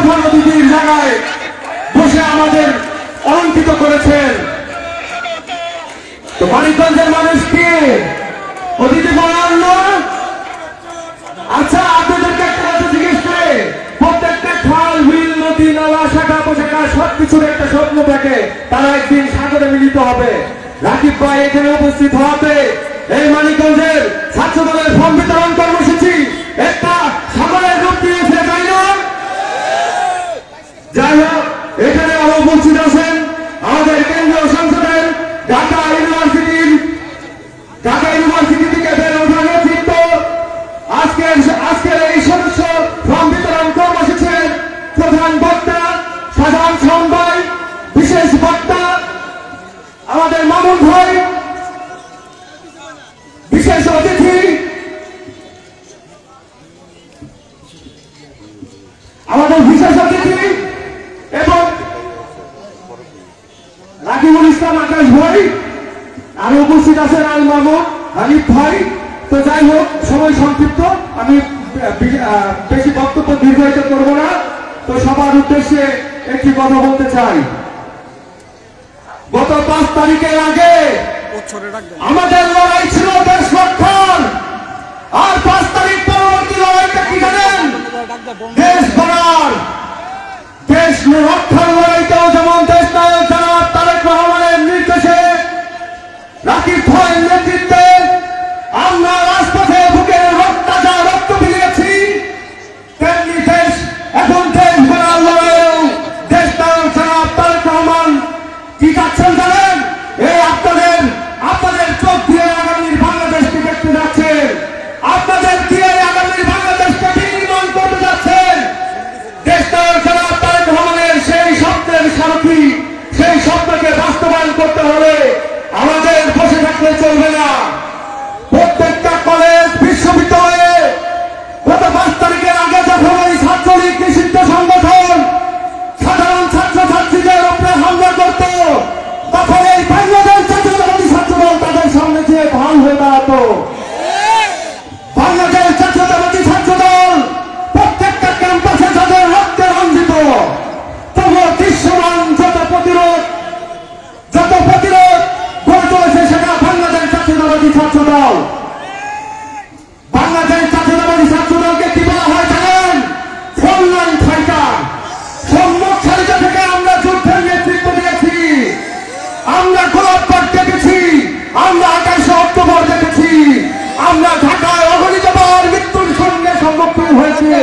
প্রধান অতিথির জায়গায় বসে আমাদের অলঙ্কিত করেছেন। তো মানিকগঞ্জের মানুষকে অতিথি বলার না। আচ্ছা, আপনাদেরকে একটা কথা জিজ্ঞেস করে, প্রত্যেকটা খাল, বিল, নদী, নালা, শাখা পোশাখা সবকিছুর একটা স্বপ্ন থাকে, তারা একদিন সাগরে মিলিত হবে। রাকিব ভাই এখানে উপস্থিত হওয়াতে এই মানিকগঞ্জের ছাত্র দলের ফর্ম বিতরণ কর্মসূচি একটা সাগরের রূপ নিয়েছে, তাই না? যাই হোক, এখানে আরো উপস্থিত আছেন আমাদের কেন্দ্রীয় সংসদের ঢাকা ইউনিভার্সিটি থেকে বের ওঠা নেতৃত্ব, আজকের এই সদস্য ফর্ম বিতরণ কর্মসূচির প্রধান বক্তা, সাধারণ সম্পাদক, বিশেষ বক্তা আমাদের মামুন ভাই, বিশেষ অতিথি এবং রাকিবুল ইসলাম আকাশ ভাই, আর উপস্থিত আছেন আল মামুন, হানিফ ভাই। তো যাই হোক, সময় সংক্ষিপ্ত, আমি বেশি বক্তব্য দীর্ঘায়িত করব না। তো সবার উদ্দেশ্যে একটি কথা বলতে চাই। গত 5 তারিখের আগে আমাদের লড়াই ছিল দেশ রক্ষার, আর 5 তারিখ পরবর্তী লড়াইটা কি জানেন? দেশ গড়ার। দেশ রক্ষার লড়াইটাও যেমন দেশ নায়ক জনাব তারেক রহমানের নির্দেশে, রাকিব ভাইয়ের নেতৃত্বে আমরা রাজপথে বুকের রক্ত বিলিয়েছি, তেমনি দেশ এখন দেশ গড়ার লড়াইয়েও দেশ নায়ক জনাব তারেক রহমান কি যাচ্ছেন জানেন? এই আপনাদের চোখ দিয়ে আগামীর বাংলাদেশকে দেখতে যাচ্ছেন, আপনাদের দিয়ে আগামীর বাংলাদেশকে বিনির্মাণ করতে যাচ্ছেন। দেশ নায়ক জনাব তারেক রহমানের সেই স্বপ্নের সারথি, সেই স্বপ্নকে বাস্তবায়ন করতে হলে আমাদের বসে থাকলে চলবে না। প্রত্যেকটা কলেজ, বিশ্ববিদ্যালয়ে গত 5 তারিখের আগে যখন এই ছাত্রলীগ নিষিদ্ধ সংগঠন সাধারণ ছাত্রছাত্রীদের উপরে হামলা করত, তখন এই বাংলাদেশ জাতীয়তাবাদী ছাত্রদল তাদের সামনে যে ঢাল হয়ে দাঁড়াতো। বাংলাদেশ জাতীয়তাবাদী ছাত্রদল প্রত্যেকটা ক্যাম্পাসে যাদের রক্তে রঞ্জিত, তবুও দৃশ্যমান যত প্রতিরোধ গড়ে চলেছে সেটা বাংলাদেশ জাতীয়তাবাদী ছাত্রদল। বাংলাদেশ জাতীয়তাবাদী ছাত্রদলকে কি বলা হয় জানেন? Frontline fighter. সম্মুখ সারিটা থেকে আমরা যুদ্ধের নেতৃত্ব দিয়েছি, আমরা গোলাপবাগ দেখেছি, আমরা 28 অক্টোবর দেখেছি, আমরা ঢাকায় অগণিতবার মৃত্যুর সঙ্গে সম্মুখীন হয়েছে।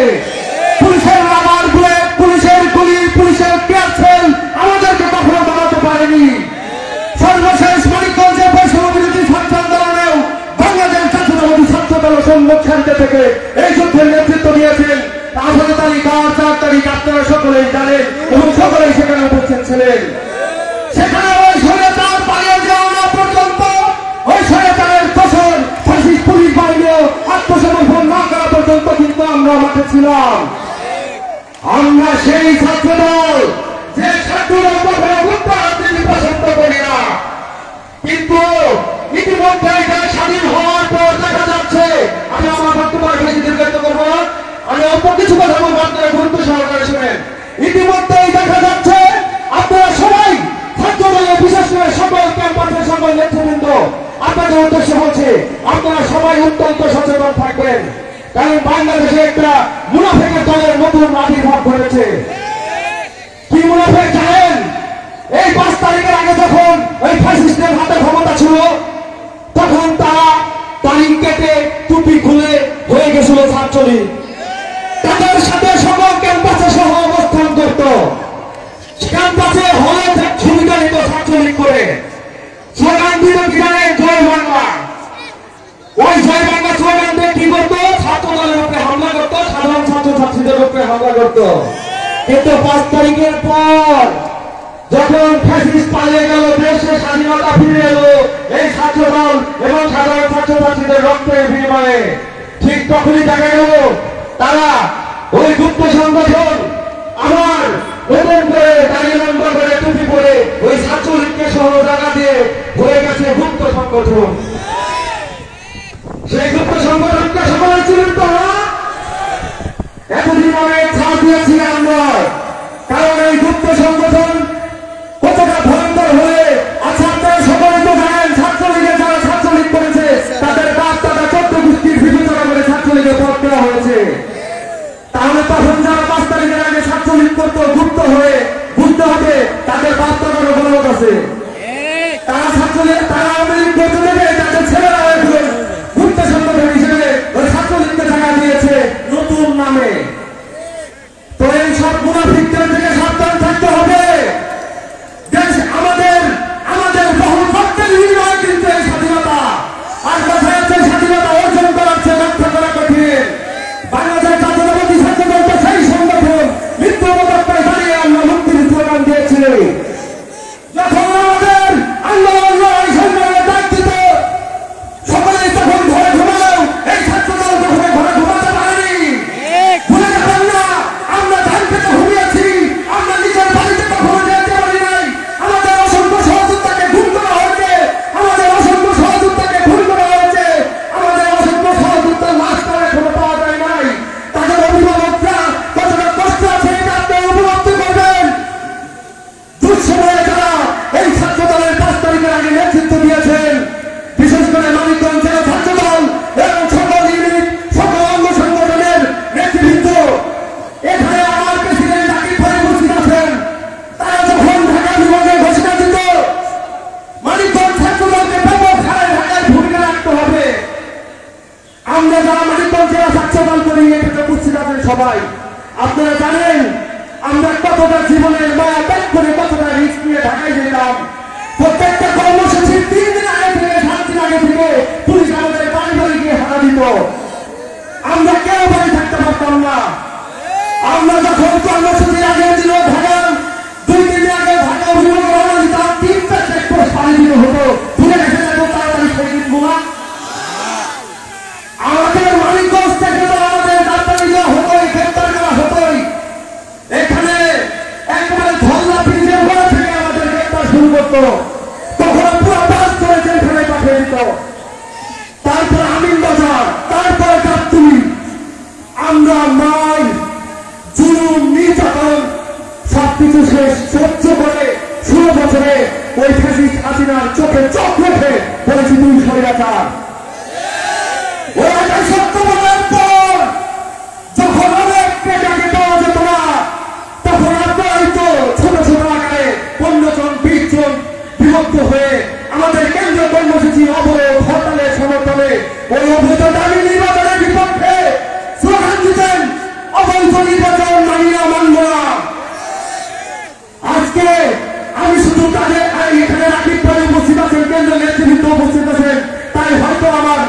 পুলিশের রাবার বুলেট, পুলিশের গুলি, পুলিশের ক্যাপসেল আমাদেরকে কখনো দাঁড়াতে পারেনি। সর্বশেষ মানিকগঞ্জে বৈষম্য বিরোধী ছাত্র আন্দোলনেও বাংলাদেশ জাতীয়তাবাদী ছাত্রদল সম্মুখ সারিতে থেকে এই যুদ্ধের নেতৃত্ব দিয়েছেন। 18 তারিখ আর 4 তারিখ আপনারা সকলেই জানেন এবং সকলেই সেখানে উপস্থিত ছিলেন। সেখানে ওই স্বৈরাচার পালিয়ে যাওয়া না পর্যন্ত, ওই স্বৈরাচারের দোষর ফ্যাসিস্ট পুলিশ বাহিনীও আত্মসমর্পণ না করা পর্যন্ত কিন্তু আমরা মাঠে ছিলাম। আমরা সেই ছাত্রদল যে ছাত্রদল কখনো রাজনীতি পছন্দ করি না, কিন্তু ইতিমধ্যে এটা স্বাধীন হওয়ার পর দেখা যাচ্ছে, আমি আমার বক্তব্য বেশি দীর্ঘায়িত করবো না, আমি অল্প কিছু কথা বলবো, আপনারা গুরুত্ব সহকারে শুনেন। ইতিমধ্যেই দেখা যাচ্ছে আপনারা সবাই ছাত্রদলের, বিশেষ করে সকল ক্যাম্পাসের সকল নেতৃবৃন্দ, আপনাদের উদ্দেশ্য হচ্ছে আপনারা সবাই অত্যন্ত সচেতন থাকবেন, কারণ বাংলাদেশে একটা মুনাফেকের দলের নতুন আবির্ভাব ঘটেছে। কি মুনাফেক জানেন? এই 5 তারিখের আগে যখন ওই ফ্যাসিস্টের হাতে ক্ষমতা ছিল, তখন তারা তারিখ কেটে টুপি খুলে হয়ে গেছিল ছাত্রলীগ। তাদের সাথে সকল ক্যাম্পাসে সহ অবস্থান করত, ক্যাম্পাসে হলে সুবিধা নিত ছাত্রলীগ করে, স্লোগান দিত কি জানেন? জয় বাংলা। ওই জয় বাংলা স্লোগান দিয়ে কি করতো? ছাত্রদলের উপরে হামলা করতো, সাধারণ ছাত্রছাত্রীদের উপরে হামলা করতো। কিন্তু 5 তারিখের পর যখন ফ্যাসিস্ট পালিয়ে গেল, দেশে স্বাধীনতা ফিরে এলো এই ছাত্রদল এবং সাধারণ ছাত্রছাত্রীদের রক্তের বিনিময়ে, ঠিক তখনই দেখা গেল তারা ওই গুপ্ত সংগঠন আমার নতুন করে দাঁড়িয়ে লম্বা করে টুপি পরে ওই ছাত্রলীগকে সহ জায়গা দিয়ে হয়ে গেছে গুপ্ত সংগঠন। সেই গুপ্ত সংগঠনকে সকলে চিনেন তো? এতদিন অনেক ছাড় দিয়েছিলাম আমরা, কারণ এই গুপ্ত সংগঠন কতটা ভয়ঙ্কর হলে, আচ্ছা আপনারা সকলে তো জানেন ছাত্রলীগে যারা ছাত্রলীগ করেছে তাদের বাপ দাদা 14 গোষ্ঠীর বিবেচনা করে ছাত্রলীগে পদ দেওয়া হয়েছে। তাহলে তখন যারা 5 তারিখের আগে ছাত্রলীগ করতো গুপ্ত হয়ে বুঝতে হবে তাদের বাপ দাদারও গণমত আছে। তারা ছাত্রলীগ তারা আওয়ামী লীগ করতে দেবে, তাদের ছেলেরা এখন গুপ্ত সংগঠন হিসেবে ওই ছাত্রলীগকে জায়গা দিয়েছে নতুন নামে। তো এই সব মুনাফিকদের থেকে সাবধান থাকতে হবে। দেশ আমাদের আমাদের বহু রক্তের বিনিময়ে কিন্তু এই স্বাধীনতা, আর কথা হচ্ছে স্বাধীনতা অর্জন করার চেয়ে রক্ষা করা কঠিন। বাংলাদেশের জাতীয়তাবাদী ছাত্রদল তো সেই সংগঠন মৃত্যু অবস্থায় দাঁড়িয়ে আমরা মুক্তির স্লোগান দিয়েছি। যখন আমাদের আন্দোলন লড়াই সংগ্রামের ডাক দিত সকলেই তখন ঘরে ঘুমালেও এই ছাত্রদল তখন ঘরে ঘুমাতে পারেনি। ভুলে যাবেন না, আমরা ধান পেতে ঘুমিয়েছি, আমরা নিজের বাড়িতে কখনো যেতে পারি নাই। আমাদের অসংখ্য সহযোদ্ধাকে খুন করা হয়েছে, আমাদের অসংখ্য সহযোদ্ধাকে খুন করা হয়েছে, আমাদের অসংখ্য সহযোদ্ধার লাশ তারা এখনো পাওয়া যায় নাই। তাদের অভিভাবকরা কতটা কষ্ট আছে এটা আপনারা উপলব্ধি করবেন। দুঃসময়ে যারা এই ছাত্রদলের 5 তারিখের আগে নেতৃত্ব দিয়েছেন, বিশেষ করে মানিকগঞ্জ জেলা ছাত্রদল এবং সকল ইউনিট সকল অঙ্গ সংগঠনের নেতৃবৃন্দ, এখানে আমার প্রেসিডেন্ট আকিব ভাই উপস্থিত আছেন। তারা যখন ঢাকা বিভাগে ঘোষণা দিত মানিকগঞ্জ ছাত্রদলকে ব্যাপক হারে ঢাকায় ভূমিকা রাখতে হবে, আমরা যারা মানিকগঞ্জ জেলা ছাত্রদল করি এখানে উপস্থিত আছেন সবাই, আপনারা জানেন আমরা কতটা জীবনের মায়া ত্যাগ করে কতটা রিস্ক নিয়ে ঢাকায় যেতাম। প্রত্যেকটা কর্মসূচির 3 দিন আগে থেকে 7 দিন আগে থেকে পুলিশ আমাদের বাড়ি বাড়ি গিয়ে হানা দিত, আমরা কেউ বাড়ি থাকতে পারতাম না। আমরা যখন কর্মসূচির আগের দিন ঢাকা 2 দিন আগে ঢাকা অভিমুখে রওনা দিতাম, 3টা চেকপোস্ট পাড়ি দিতে হতো। ভুলে গেছে এত তাড়াতাড়ি সেই দিনগুলো। আমাদের মানিকগঞ্জ থেকে তো আমাদের ডাক্তারি দেওয়া হতোই, গ্রেপ্তার করা হতোই। এখানে একবারে ধল্লা ব্রিজের উপর থেকে আমাদের গ্রেপ্তার শুরু করতো, তখন পুরো বাস করে জেলখানায় পাঠিয়ে দিত। তারপর আমিন বাজার, তারপর গাবতলী, আমরা মাই জুলুম নির্যাতন সবকিছু শেষ সহ্য করে 16 বছরে ওই ফ্যাসিস্ট হাসিনার চোখে চোখ রেখে বলেছি তুই স্বৈরাচার। ওরা সত্য বলার পর যখন অনেক পেটাকে পাওয়া যেত না, তখন আপনারাই তো ছোট ছোট আকারে 15 জন 20 জন বিভক্ত হয়ে আমাদের কেন্দ্রীয় কর্মসূচি অবরোধ হরতালের সমর্থনে ওই অবৈধ দাবি নির্বাচনের বিপক্ষে স্লোগান দিতেন, অবৈধ নির্বাচন মানি না, মানব না। আজকে আমি শুধু তাদের এখানে রাকিব ভাই উপস্থিত আছেন, কেন্দ্রীয় নেতৃবৃন্দ উপস্থিত আছেন, তাই হয়তো আমার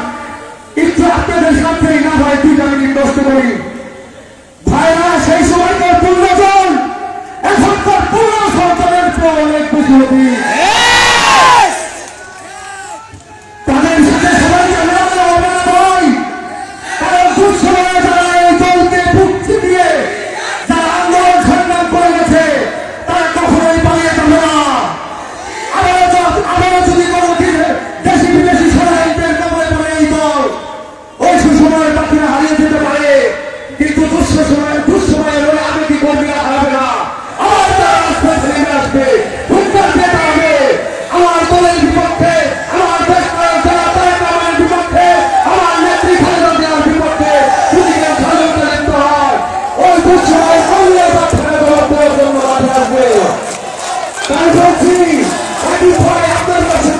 একটু আপনাদের সাথে না হয় 2 মিনিট নষ্ট করি। ভাইরা সেই সময়কার 15 জন এখনকার 15 সন্তানের চেয়ে অনেক বেশি হতি। তাদের সাথে সবাইকে মেলাতে হবে না ভাই, কারণ দুঃসময়ে যারা এই দলকে মুক্তি দিয়ে যারা আন্দোলন সংগ্রাম করে গেছে তারা কখনোই পালিয়ে যাবে না। আবারও যদি কোনো দেশি বিদেশি ষড়যন্ত্রের কবলে পড়ে এই দল ওই সুসময়ের বাকিরা হারিয়ে যেতে পারে, কিন্তু দুঃসময়ের ওই আবেগী কর্মীরা হারাবে না। আমার তারা রাস্তায় নেমে আসবে, হুঙ্কার দিয়ে দাঁড়াবে আমার দলের বিপক্ষে, আমার দেশ যারা তারেক রহমানের বিপক্ষে, আমার নেত্রী খালেদা জিয়ার বিপক্ষে যদি কেউ ষড়যন্ত্র লিপ্ত হয় ওই দুঃসময় কর্মীরা বাচ্চারা জবাব দেওয়ার জন্য মাঠে আসবে। তাই বলছি আকিব ভাই আপনার কাছে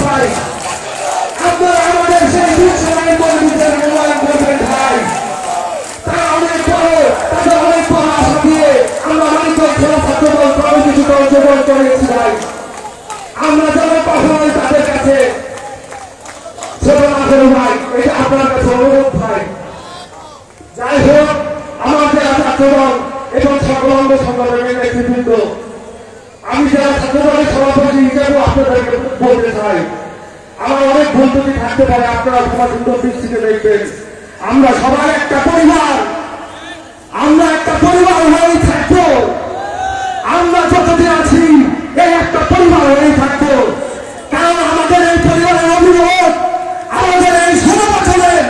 ভাই আপনারা আমাদের সেই দুঃসময়ের কর্মীদের মূল্যায়ন করবেন ভাই। তারা অনেক বড়, তাদের অনেক বড় আশা দিয়ে আমরা মানিকগঞ্জ জেলা ছাত্রদল কর্মসূচিতে অংশগ্রহণ করেছি ভাই। আমরা যেন কখনোই তাদের কাছে ছোট না করি ভাই, এটা আপনার কাছে অনুরোধ ভাই। যাই হোক, আমার জেলা ছাত্রদল এবং সকল অঙ্গ সংগঠনের নেতৃবৃন্দ, আমি জেলা ছাত্রদলের সভাপতি হিসেবেও আপনাদেরকে বলতে চাই, আমার অনেক ভুল ত্রুটি থাকতে পারে, আপনারা সবার সুন্দর দৃষ্টিতে দেখবেন। আমরা সবাই একটা পরিবার, আমরা একটা পরিবার হয়েই থাকবো। আমরা যতদিন আছি এই একটা পরিবার হয়েই থাকবো, কারণ আমাদের এই পরিবারের অভিযোগ আমাদের এই 16 বছরের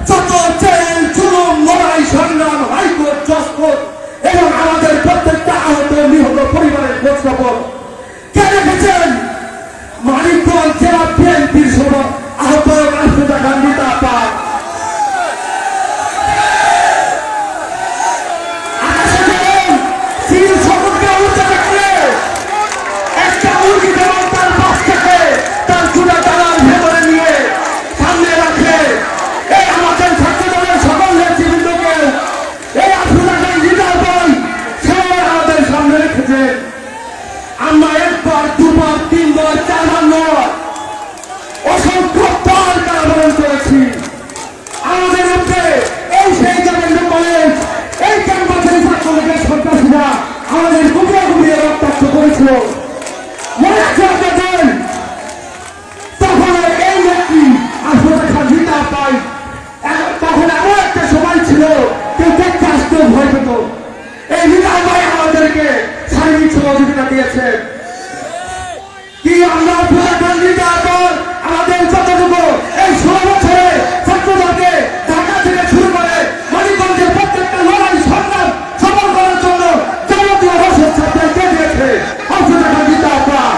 যত জেল জুলুম লড়াই সংগ্রাম খবর এবং আমাদের প্রত্যেকটা আহত নিহত পরিবারের খোঁজ খবর কে রেখেছেন? মানিকগঞ্জ জেলা বিএনপির আহ্বায়ক আফরোজা খান রিতা আপা। একটা মুরগি যেমন তার বাচ্চাকে তার চুলা ডালার ভেতরে নিয়ে সামনে রাখে, এই আমাদের ছাত্র দলের সকল নেতৃবৃন্দকে এই আফরোজা খান রিতা আপাই সবাই আমাদের সামনে রেখেছে। আমরা একবার দুবার তিনবার চারবার নয় অসংখ্য বার কারাবরণ করেছি। আমাদের মধ্যে এই সেই জায়গায় কলেজ এই ক্যাম্পাসের ছাত্রলীগের সন্ত্রাসীরা আমাদের গুপিয়ে গুপিয়ে রক্তাক্ত করেছিল, মনে আছে আপনাদের? তখন এই নেত্রী আফরোজা খান রিতা আপাই তখন এমন একটা সময় ছিল কেউ দেখতে আসতেও ভয় পেত। এই রিতা আপাই আমাদেরকে শারীরিক সহযোগিতা দিয়েছে। কি আমরা আফরোজা খান রিতা আপাই আমাদের যতটুকু এই 16 বছরে ছাত্রদলকে ঢাকা থেকে শুরু করে মানিকগঞ্জের প্রত্যেকটা লড়াই সংগ্রাম সফল করার জন্য যাবতীয় রসদ ছাত্রকে দিয়েছে আফরোজা খান রিতা আপাই।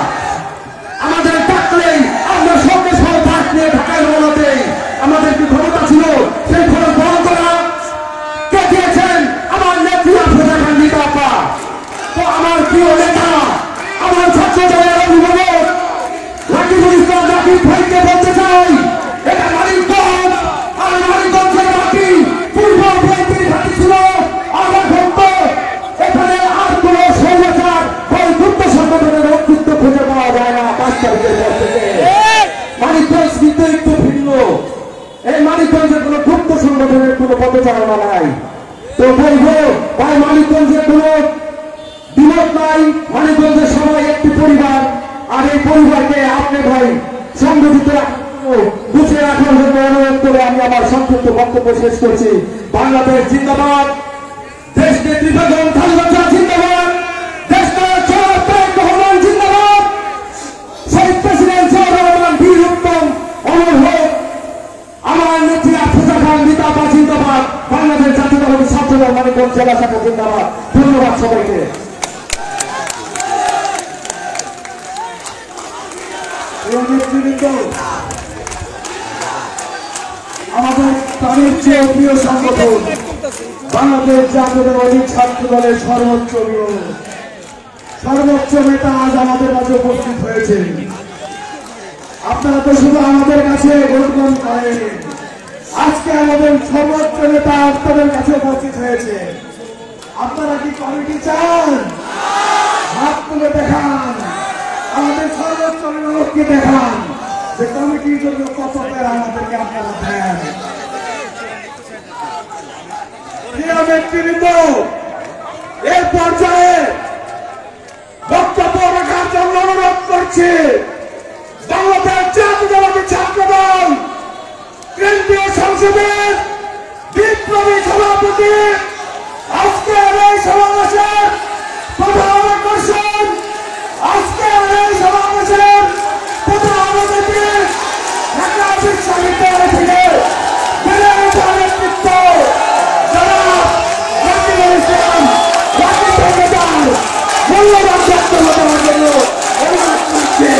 আমাদের ডাকলেই আমরা সঙ্গে সঙ্গে ডাক নিয়ে ঢাকায় রওনা দেই। আমাদের কি ক্ষমতা ছিল সেই খরচ বহন করা? কে দিয়েছেন? আমার নেত্রী আফরোজা খান রিতা আপাই। তো আমার প্রিয় নেতা, আমার ছাত্র দলের অভিভাবক রাকিবুল ইসলাম রাকিব ভাইকে বলতে চাই, এটা মানিকগঞ্জ আর মানিকগঞ্জের মাটি পূর্ব বিএনপির ঘাঁটি ছিল। আমরা ভক্ত এখানে আর কোন স্বৈরাচার ওই গুপ্ত সংগঠনের অস্তিত্ব খুঁজে পাওয়া যায় না। 5 তারিখের পর থেকে মানিকগঞ্জ কিন্তু একটু ভিন্ন। এই মানিকগঞ্জের কোন গুপ্ত সংগঠনের কোন পদচারণা নাই। তো বলবো ভাই, মানিকগঞ্জের কোন বিনোদ নাই। মানিকগঞ্জের সবাই একটি পরিবার, আর এই পরিবারকে আপনি ভাই সংগঠিত গুছিয়ে রাখার জন্য অনুরোধ করে আমি আমার সংক্ষিপ্ত বক্তব্য শেষ করছি। বাংলাদেশ জিন্দাবাদ, দেশ নেত্রী বেগম খালেদা জিয়া জিন্দাবাদ, দেশ নায়ক জনাব তারেক রহমান জিন্দাবাদ, শহীদ প্রেসিডেন্ট জিয়াউর রহমান বীর উত্তম অমর হোক, আমার নেত্রী আফরোজা খান রিতা আপাই জিন্দাবাদ, বাংলাদেশ জাতীয়তাবাদী ছাত্রদল মানিকগঞ্জ জেলা শাখা জিন্দাবাদ। ধন্যবাদ সবাইকে। আমাদের তাদের চেয়ে প্রিয় সংগঠন বাংলাদেশ জাতীয়তাবাদী ছাত্র দলের সর্বোচ্চ নেতা আজ আমাদের কাছে উপস্থিত হয়েছে। আপনারা তো শুধু আমাদের কাছে গ্রহণ করেন, আজকে আমাদের সর্বোচ্চ নেতা আপনাদের কাছে উপস্থিত হয়েছে। আপনারা কি কমিটি চান? হাত তুলে দেখান, আমাদের সর্বোচ্চ নেতাকে দেখান যে কমিটির জন্য কত টাকা আমাদেরকে আপনারা দেন। এর পর্যায়ে বক্তব্য রাখার জন্য অনুরোধ করছি বাংলাদেশ জাতীয়তাবাদী ছাত্রদল কেন্দ্রীয় সংসদের বিপ্লবী সভাপতি, আজকের এই সমাবেশের প্রধান আকর্ষণ, আজকের এই সমাবেশের প্রধান অতিথি ঢাকা বিশ্ববিদ্যালয় থেকে নেতৃত্ব জনাব রাকিবুল ইসলাম রাকিব ভাইকে মূল্যবান বক্তব্য দেওয়ার জন্য অনুরোধ করছি।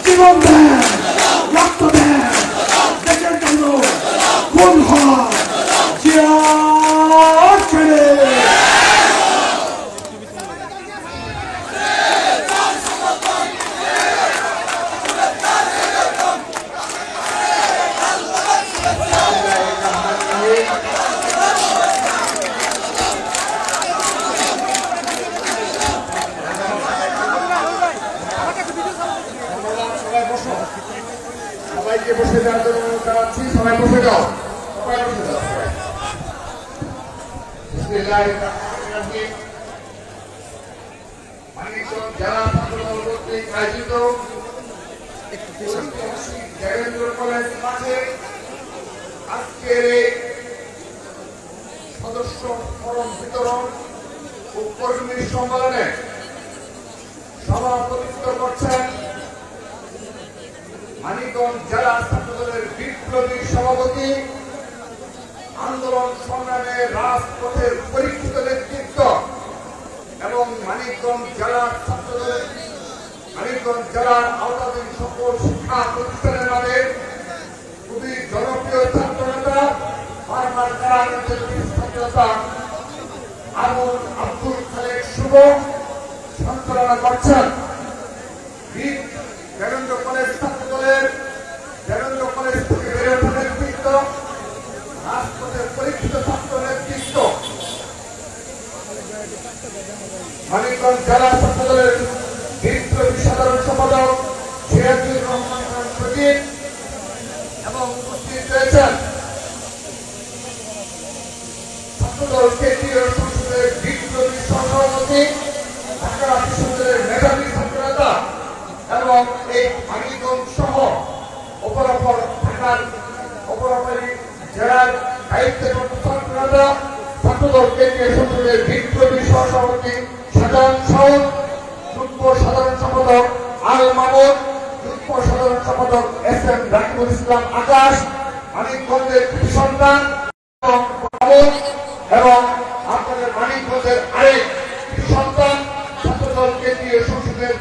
জীবন দেন, রক্ত দেন, দেশের জন্য বসে যাওয়ার জন্য জানাচ্ছি। সবাই বসে যাও, সবাই বসে যাও। মানিকগঞ্জ জেলা ছাত্রদল কর্তৃক আয়োজিত দেবেন্দ্র কলেজ মাঠে আজকের এই সদস্য ফরম বিতরণ ও কর্মী সম্মেলনে সভাপতিত্ব করছেন মানিকগঞ্জ জেলা ছাত্রদলের বিপ্লবী সভাপতি, আন্দোলন সংগ্রামে রাজপথের পরীক্ষিত নেতৃত্ব এবং মানিকগঞ্জ জেলার ছাত্রদলের মানিকগঞ্জ জেলার আওতাধীন সকল শিক্ষা প্রতিষ্ঠানের নামে খুবই জনপ্রিয় ছাত্র নেতা বারবার ছাত্রতা আব্দুল খালেক শুভ সঞ্চালনা করছেন। দেবেন্দ্র কলেজ ছাত্রদলের দেবেন্দ্র কলেজ থেকে বেড়ে ওঠা নেতৃত্ব, রাজপথের পরীক্ষিত ছাত্র নেতৃত্ব, মানিকগঞ্জ জেলা ছাত্রদলের বিপ্লবী সাধারণ সম্পাদক সিরাজুর রহমান খান সজীব এবং উপস্থিত রয়েছেন ছাত্রদল কেন্দ্রীয় সংসদের বিপ্লবী সহসভাপতি, ঢাকা বিশ্ববিদ্যালয়ের মেধাবী ছাত্রনেতা এবং এই মানিকগঞ্জ সহ অপরাপর ঢাকার অপরাপরি জেলার দায়িত্বরত ছাত্রনেতা, ছাত্রদল কেন্দ্রীয় সংসদের বিপ্লবী সহসভাপতি সাধারণ সাউদ, যুগ্ম সাধারণ সম্পাদক আল মামুন, যুগ্ম সাধারণ সম্পাদক এস এম রাকিবুল ইসলাম আকাশ, মানিকগঞ্জের সন্তান এবং আপনাদের মানিকগঞ্জের আরেক সন্তান ছাত্রদল কেন্দ্রীয় সংসদের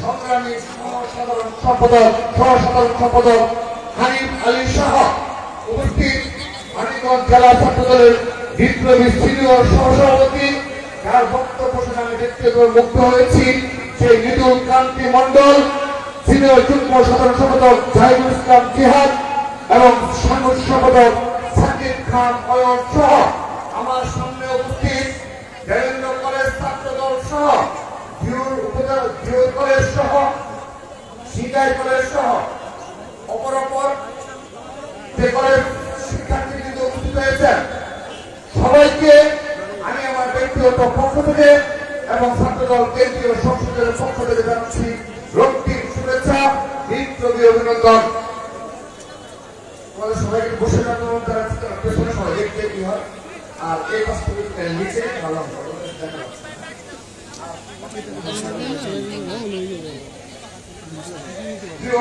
সংগ্রামী সহসাধারণ সম্পাদক হানিফ আলী সহ উপস্থিত মানিকগঞ্জ জেলা ছাত্রদলের বিপ্লবী সিনিয়র সহসভাপতি, যার বক্তব্য শুনে আমি ব্যক্তিগত মুগ্ধ হয়েছি, সেই মৃদুল কান্তি মন্ডল, সিনিয়র যুগ্ম সাধারণ সম্পাদক জাহিদুল ইসলাম জিহাদ এবং সাংগঠনিক সম্পাদক সাকিব খান অয়ন সহ আমার সামনে উপস্থিত দেবেন্দ্র কলেজ ছাত্রদল সহ ভিউর কলেজ সহ সিকাই কলেজ সহ অপরাপর যে কলেজ শিক্ষার্থীবৃন্দ উপস্থিত হয়েছেন, সবাইকে আমি আমার ব্যক্তিগত পক্ষ থেকে এবং ছাত্রদল কেন্দ্রীয় সংসদের পক্ষ থেকে জানাচ্ছি রক্তিম শুভেচ্ছা, বিপ্লবী অভিনন্দন। আমাদের সবাইকে বসে যাওয়ার তারা পেছনে সবাই দেখতে কি হয় আর এই পাশ থেকে নিচে ভালো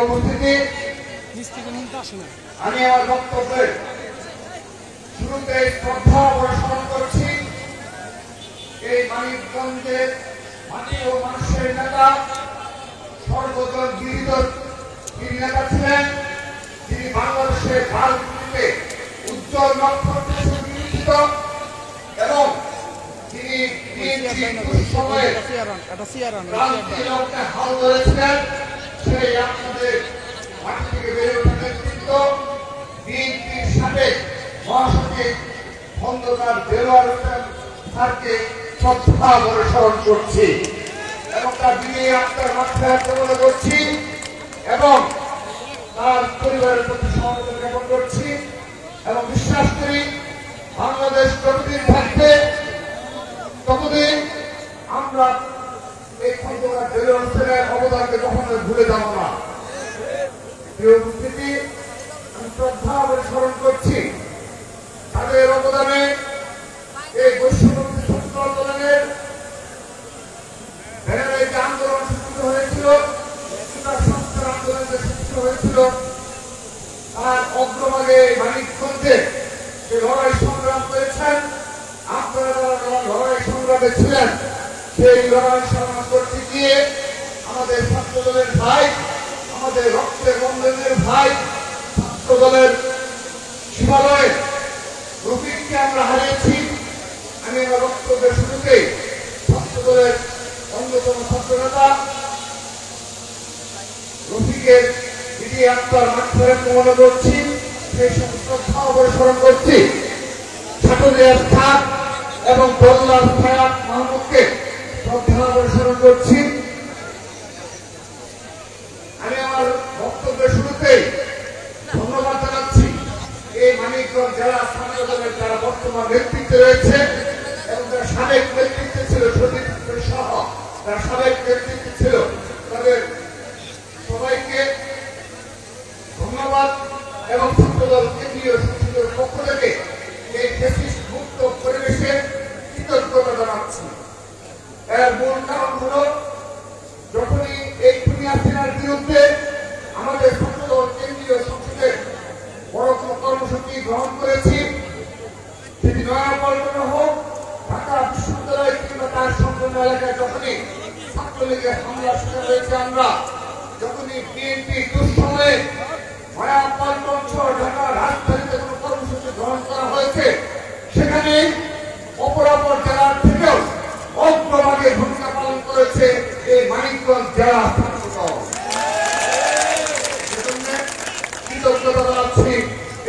উপস্থিতি। আমি আমার বক্তব্যের শুরুতে শ্রদ্ধা প্রদর্শন করছি এই মানিকগঞ্জের মাটি ও মানুষের নেতা, সর্বজন বিরোধী নেতা ছিলেন, তিনি বাংলাদেশের রাজনীতিতে উজ্জ্বল নক্ষত্র বিবেচিত এবং তিনি সময়ে হাল ধরেছিলেন। সেই আপনাদের মাটি থেকে বেড়ে ওঠা নেতৃত্ব বিএনপির সাথে মহাসচিব খন্দকার দেলোয়ার হোসেন স্যারকে শ্রদ্ধা করে স্মরণ করছি এবং তার বিয়ে আত্মার মাত্রায় কামনা করছি এবং তার পরিবারের প্রতি সমবেদনা জ্ঞাপন করছি এবং বিশ্বাস করি বাংলাদেশ যতদিন থাকবে ততদিন আমরা এই খন্দকার দেলোয়ার হোসেনের অবদানকে কখনো ভুলে যাব না। প্রিয় উপস্থিতি, আমি শ্রদ্ধা করে স্মরণ করছি তাদের অবদানে এই বৈশ্যবিরোধী ছাত্র আন্দোলনের যে আন্দোলন সূচিত হয়েছিল, সংস্কার আন্দোলন যে সূচিত হয়েছিল, তার অগ্রভাগে মানিকগঞ্জে যে লড়াই সংগ্রাম করেছেন, আপনারা যারা লড়াই সংগ্রামে ছিলেন, সেই লড়াই সংগ্রাম করতে গিয়ে আমাদের ছাত্রদলের ভাই, আমাদের রক্তের বন্ধনের ভাই, ছাত্রদলের হিমালয়ে রফিককে আমরা হারিয়েছি। আমি আমার বক্তব্যের শুরুতে ছাত্রদলের অন্যতম ছাত্র নেতা রফিকের দিদি আত্মার মাঠে কামনা করছি, সেই শ্রদ্ধা অবসরণ করছি। ছাত্রদের স্থান এবং দোল্লার ফায়াত মাহমুদকে শ্রদ্ধা অবসরণ করছি। আমি আমার বক্তব্যের শুরুতেই ছিল, সজীব সহ তার সাবেক নেতৃত্ব ছিল, তাদের সবাইকে ধন্যবাদ এবং ছাত্রদল কেন্দ্রীয় সংসদের পক্ষ থেকে এই ফ্যাসিস্ট মুক্ত পরিবেশে কৃতজ্ঞতা জানাচ্ছি। এর মূল কারণ হল, যখনই এই দুনিয়া সেনার বিরুদ্ধে আমাদের ছাত্রদল কেন্দ্রীয় সংসদে বড় কোনো কর্মসূচি গ্রহণ করেছি, সেটি নয়াপল্টনে হোক, ঢাকা বিশ্ববিদ্যালয় কিংবা তার সংলগ্ন এলাকায় যখনই ছাত্রলীগের হামলার শিকার হয়েছে আমরা, যখনই বিএনপি দুঃসময়ে নয়াপল্টন সহ ঢাকা রাজধানীতে কোনো কর্মসূচি গ্রহণ করা হয়েছে, সেখানে অপরাপর জেলার থেকেও অগ্রভাগে ভূমিকা পালন করেছে এই মানিকগঞ্জ জেলা ছাত্রদল। সেজন্য কৃতজ্ঞতা জানাচ্ছি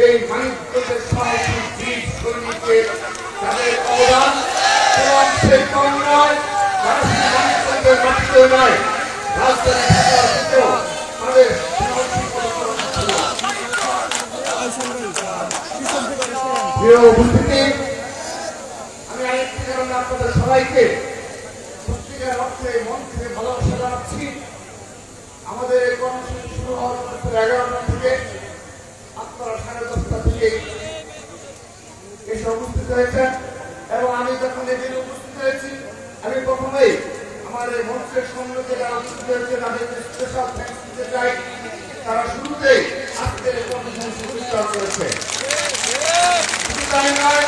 এই মানিকগঞ্জের সাহসী বীর সৈনিকদের, তাদের অবদান সেই কম নয়, তারা শুধু মানিকগঞ্জের মাটিতে নয়, রাজধানী ঢাকার দিকেও তাদের প্রিয় উপস্থিতি, আমি আরেকটি কারণে আপনাদের সবাইকে সত্যিকার অর্থে মন থেকে ভালোবাসা জানাচ্ছি। আমাদের এই কর্মসূচি শুরু হওয়ার 11টা থেকে আপনারা 10:30 থেকে এসে উপস্থিত হয়েছেন এবং আমি যখন এখানে উপস্থিত হয়েছি, আমি প্রথমেই আমাদের মঞ্চের সম্মুখে যারা উপস্থিত হয়েছেন তাদেরকে স্পেশাল থ্যাঙ্কস দিতে চাই। তারা শুরুতেই আজকের এই কর্মসূচি প্রতিষ্ঠা করেছে। শুধু তাই নয়,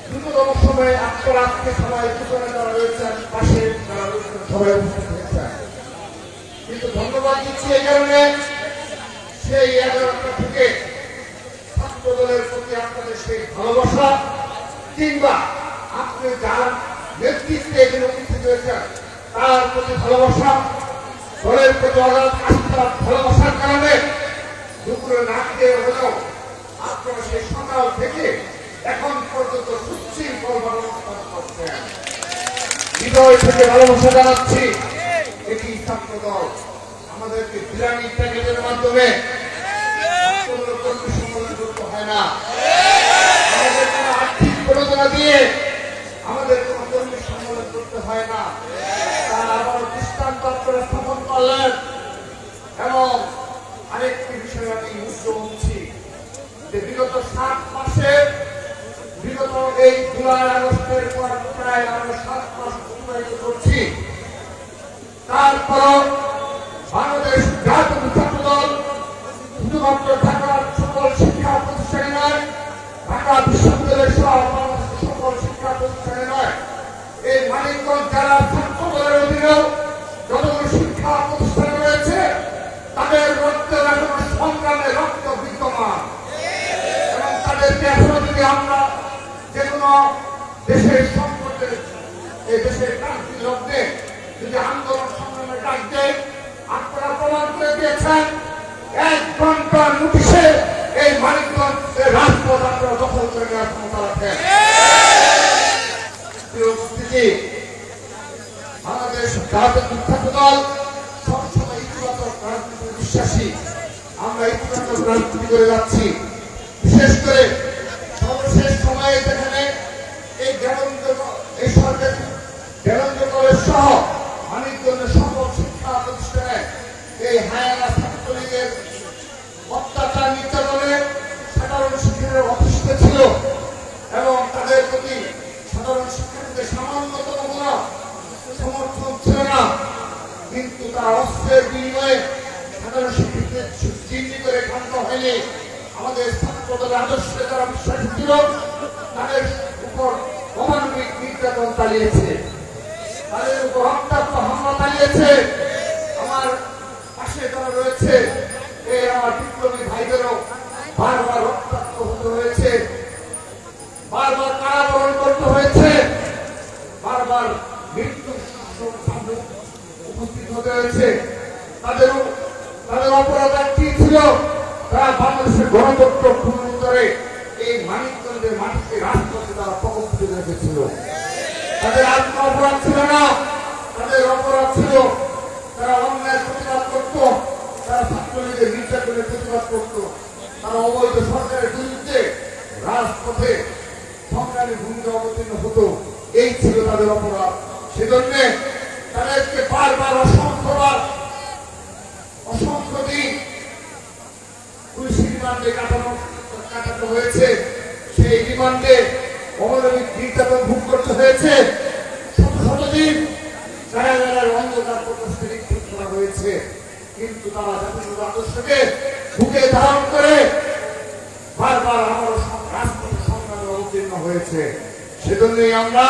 দ্রুততম সময়ে আপনারা আজকে সবাই পিছনে যারা রয়েছেন, পাশে যারা রয়েছেন, সবাই উপস্থিত হয়েছেন। কিন্তু ধন্যবাদ দিচ্ছি এই কারণে, সেই 11টা থেকে ছাত্রদলের প্রতি আপনাদের সেই ভালোবাসা কিংবা আপনি যার নেতৃত্বে এখানে উপস্থিত হয়েছেন তার প্রতি ভালোবাসা, দলের প্রতি অগাধ আস্থা ভালোবাসার কারণে দুপুরে না খেয়ে হলেও আপনারা সেই সকাল থেকে এখন পর্যন্ত সুশৃঙ্খল অবস্থান করছেন। হৃদয় থেকে ভালোবাসা জানাচ্ছি। এটি ছাত্রদল আমাদেরকে বিরানি প্যাকেটের মাধ্যমে কর্মী সম্মেলন করতে হয় না, আমাদের কোনো আর্থিক প্রণোদনা দিয়ে আমাদের কোনো কর্মী সম্মেলন করতে হয় না। তার আবার দৃষ্টান্ত আপনারা স্থাপন করলেন। এবং আরেকটি বিষয় আমি মুগ্ধ হচ্ছি যে বিগত 7 মাসে, বিগত এই জুলাই আগস্টের পর প্রায় আমরা 7 মাস অতিবাহিত করছি, তারপর বাংলাদেশ জাতীয় ছাত্রদল শুধুমাত্র ঢাকার সকল শিক্ষা প্রতিষ্ঠানে নয়, ঢাকা বিশ্ববিদ্যালয় সহ বাংলাদেশের সকল শিক্ষা প্রতিষ্ঠানে নয়, এই মানিকগঞ্জ জেলা ছাত্রদলের অধীনেও যতগুলো শিক্ষা প্রতিষ্ঠান রয়েছে তাদের রক্তের এখনো সংগ্রামে রক্ত বিদ্যমান এবং তাদেরকে এখনো যদি আমরা যে কোনো দেশের সংকটে, এই দেশের ক্রান্তির লগ্নে যদি আন্দোলন সংগ্রামে ডাক দেয়, আপনারা প্রমাণ করে দিয়েছেন 1 ঘন্টার নোটিশে এই মানিকগঞ্জের রাজপথ আপনারা দখল করে নেওয়ার ক্ষমতা রাখেন। বাংলাদেশ জাতীয় ছাত্রদল সবসময় ইতিবাচক রাজনীতিতে বিশ্বাসী। আমরা ইতিবাচক রাজনীতি করে যাচ্ছি। বিশেষ করে সর্বশেষ সময়ে যেখানে এই এই সরকারি দেবেন্দ্র কলেজ সহ মানিকগঞ্জের সকল শিক্ষা প্রতিষ্ঠানে এই হায়ানা ছাত্রলীগের অত্যাচার নির্যাতনে সাধারণ শিক্ষার্থীরা অতিষ্ঠ ছিল এবং তাদের প্রতি সাধারণ শিক্ষার্থীদের সামান্যতম কোনো সমর্থন ছিল না। কিন্তু তারা অস্ত্রের বিনিময়ে সাধারণ শিক্ষার্থীদের চিহ্নি করে ক্ষান্ত হয়নি। আমাদের ছাত্রদলের আদর্শে যারা বিশ্বাসী ছিল তাদের উপর অমানবিক নির্যাতন চালিয়েছে, তাদের উপর রক্তাক্ত হামলা চালিয়েছে। আমার পাশে যারা রয়েছে এই আমার বিপ্লবী ভাইদেরও বারবার রক্তাক্ত হতে হয়েছে, বারবার কারাবরণ করতে হয়েছে, বারবার মৃত্যুর সামনে উপস্থিত হতে হয়েছে। তাদের অপরাধ একটি ছিল, তারা বাংলাদেশের গণতন্ত্র ভূমি করে এই মানিকগঞ্জের মাটিকে রাজপথে তারা প্রকল্পিত রেখেছিল। তাদের আত্ম অপরাধ ছিল না, তাদের অপরাধ ছিল তারা অন্যায়ের প্রতিবাদ করত, তারা ছাত্রলীগের নির্যাতনের প্রতিবাদ করত, তারা অবৈধ সরকারের বিরুদ্ধে রাজপথে সংগ্রামী ভূমিকা অবতীর্ণ হতো। এই ছিল তাদের অপরাধ। সেজন্য তাদেরকে বারবার অসংখ্য দিন পুলিশ রিমান্ডে কাটাতে হয়েছে। সেই রিমান্ডে অমানবিক নির্যাতন ভোগ করতে হয়েছে। শত দিন কারাগারের অন্ধকার প্রকোষ্ঠে নিক্ষেপ করা হয়েছে। কিন্তু তারা জাতীয় আদর্শকে বুকে ধারণ করে বারবার আমার রাজপথে সংগ্রামে অবতীর্ণ হয়েছে। সেজন্যই আমরা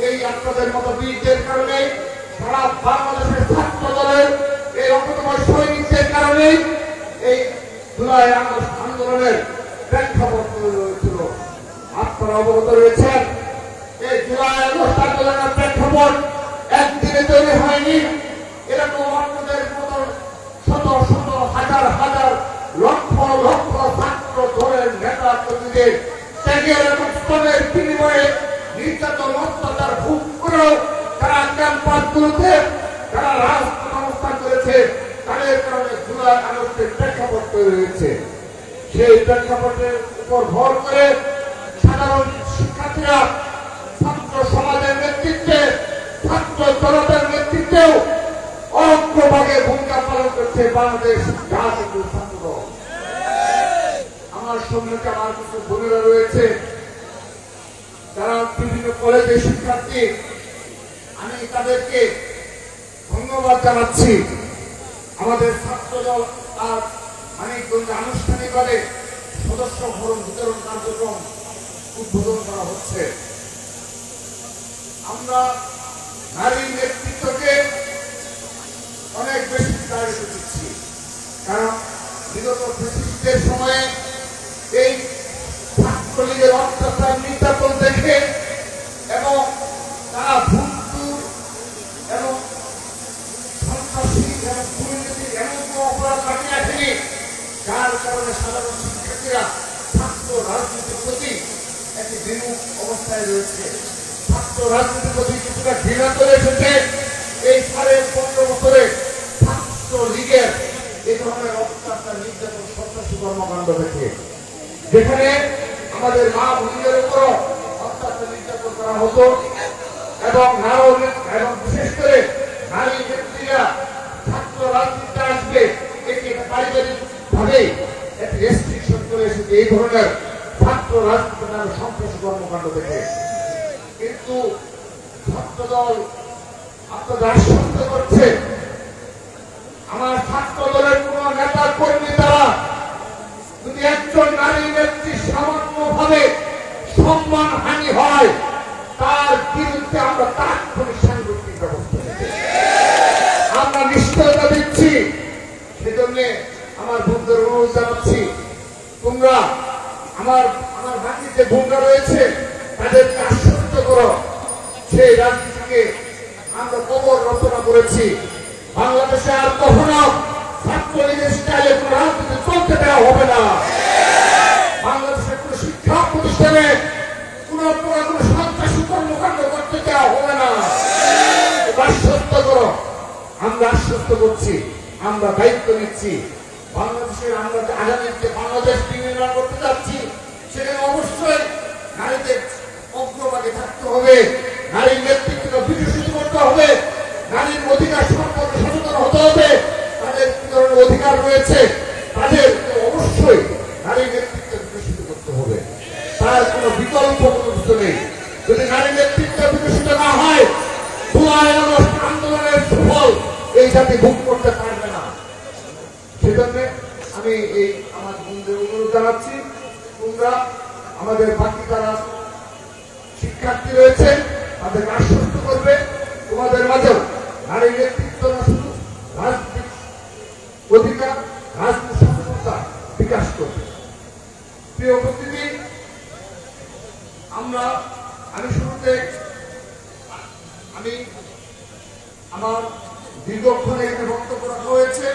এই আপনাদের মতো বীরদের কারণে, সারা বাংলাদেশের ছাত্র দলের এই অন্যতম সৈনিকদের কারণে এই জুলাই আন্দোলনের প্রেক্ষাপট তৈরি হয়েছিল। আপনারা অবগত রয়েছেন, এই জুলাই আগস্ট আন্দোলনের প্রেক্ষাপট একদিনে তৈরি হয়নি। এরকম আপনাদের মতো শত শত হাজার হাজার লক্ষ লক্ষ ছাত্র দলের নেতা কর্মীদের ত্যাগের এবং শ্রমের বিনিময়ে নির্যাতন অত্যাচার ভোগ করেও তারা ক্যাম্পাসগুলোতে, তারা রাজপথ অবস্থান করেছে। তাদের কারণে জুলাই আগস্টের প্রেক্ষাপট তৈরি হয়েছে। সেই প্রেক্ষাপটের উপর ভর করে সাধারণ শিক্ষার্থীরা ছাত্র সমাজের নেতৃত্বে, ছাত্র জনতার নেতৃত্বেও অগ্রভাগে ভূমিকা পালন করছে বাংলাদেশ জাতীয় ছাত্র দল। আমার সম্মুখে আমার কিছু বোনেরা রয়েছে যারা বিভিন্ন কলেজের শিক্ষার্থী। আমি তাদেরকে ধন্যবাদ জানাচ্ছি। আমাদের ছাত্র দল আর মানিকগঞ্জে আনুষ্ঠানিকভাবে সদস্য ফরম বিতরণ কার্যক্রম উদ্বোধন করা হচ্ছে। আমরা নারী নেতৃত্বকে অনেক বেশি প্রায়োরিটি দিচ্ছি, কারণ বিগত ফ্যাসিস্টদের সময়ে এই ছাত্রলীগের অত্যাচার নির্যাতন দেখে এবং তারা ভুল এবং সন্ত্রাসী এবং দুর্নীতির এমন কোন অপরাধ বাকি রাখেনি, যার কারণে সাধারণ শিক্ষার্থীরা ছাত্র রাজনীতির প্রতি একটি বিরূপ অবস্থায় রয়েছে। ছাত্র রাজনীতির প্রতি কিছুটা ঘৃণা চলে এসেছে এই 15.5 বছরে ছাত্র লীগের এই ধরনের অত্যাচার নির্যাতন সন্ত্রাসী কর্মকাণ্ড দেখে, যেখানে আমাদের মা বোনদের উপর অত্যাচার নির্যাতন করা হতো এবং বিশেষ করে নারী নেত্রীরা ছাত্র রাজনীতিতে আসবে, এটি পারিবারিক ভাবে একটি রেস্ট্রিকশন চলে এসেছে এই ধরনের ছাত্র রাজনীতি নামে সন্ত্রাসী কর্মকাণ্ড দেখে। কিন্তু ছাত্র দল আপনাদের আশ্বস্ত করছে, আমার ছাত্র দলের কোন নেতা কর্মী দ্বারা যদি একজন নারী নেত্রী সামান্য ভাবে সম্মান হানি হয়, তার বিরুদ্ধে আমরা তাৎক্ষণিক সাংগঠনিক ব্যবস্থা নেব, আমরা নিশ্চয়তা দিচ্ছি। সেজন্য আমার বন্ধুদের অনুরোধ জানাচ্ছি, তোমরা আমার বাকি যে বোনরা রয়েছে তাদেরকে আশ্বস্ত করো, সেই রাজনীতিকে আমরা কবর রচনা করেছি। বাংলাদেশে আর কখনো ছাত্রলীগের স্টাইলে কোন রাজনীতি চলতে দেওয়া হবে না। বাংলাদেশের কোন শিক্ষা প্রতিষ্ঠানে কোন সন্ত্রাসী কর্মকাণ্ড করতে দেওয়া হবে না। আশ্বস্ত করো, আমরা আশ্বস্ত করছি, আমরা দায়িত্ব নিচ্ছি। বাংলাদেশের আমরা আগামী যে বাংলাদেশ নির্মাণ করতে যাচ্ছি, সেখানে অবশ্যই নারীদের অগ্রভাগে থাকতে হবে, নারীর নেতৃত্বকে বিকশিত করতে হবে, নারীর অধিকার সম্পর্কে সচেতন হতে হবে। তাদের কি ধরনের অধিকার রয়েছে তাদের অবশ্যই নারী নেতৃত্ব বিকশিত করতে হবে, তার কোনো বিকল্প কিছু নেই। যদি নারী নেতৃত্ব বিকশিত না হয়, জুলাই আগস্ট আন্দোলনের সুফল এই জাতি ভোগ করতে পারবে না। সেজন্য আমি এই আমার বন্ধুদের অনুরোধ জানাচ্ছি, তোমরা আমাদের বাকি যারা শিক্ষার্থী রয়েছে তাদের আশ্বস্ত করবে, তোমাদের মাঝেও নারী নেতৃত্ব না শুধু রাজনৈতিক অধিকার, রাজনৈতিক সচেতনতা বিকাশ করবে। প্রিয় উপস্থিতি, আমি শুরুতে আমার দীর্ঘক্ষণ এখানে বক্তব্য রাখা হয়েছে।